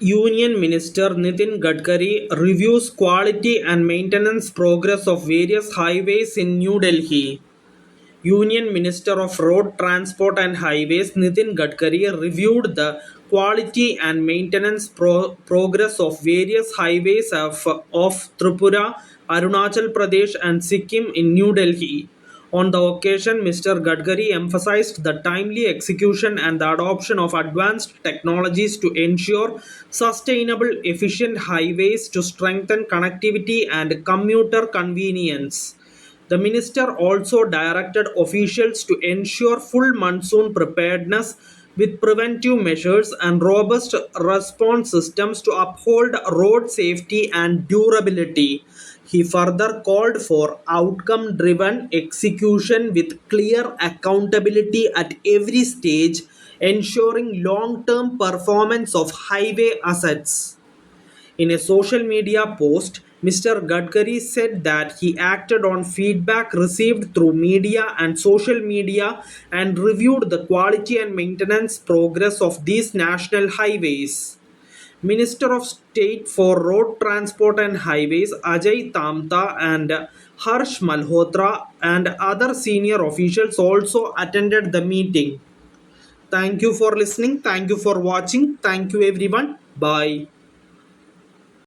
Union Minister Nitin Gadkari reviews quality and maintenance progress of various highways in New Delhi. Union Minister of Road Transport and Highways Nitin Gadkari reviewed the quality and maintenance progress of various highways of Tripura, Arunachal Pradesh, and Sikkim in New Delhi. On the occasion, Mr. Gadkari emphasized the timely execution and the adoption of advanced technologies to ensure sustainable, efficient highways to strengthen connectivity and commuter convenience. The minister also directed officials to ensure full monsoon preparedness with preventive measures and robust response systems to uphold road safety and durability. He further called for outcome driven execution with clear accountability at every stage, ensuring long term performance of highway assets. In a social media post, Mr. Gadkari said that he acted on feedback received through media and social media and reviewed the quality and maintenance progress of these national highways. Minister of State for Road Transport and Highways Ajay Tamta and Harsh Malhotra and other senior officials also attended the meeting. Thank you for listening. Thank you for watching. Thank you everyone. Bye.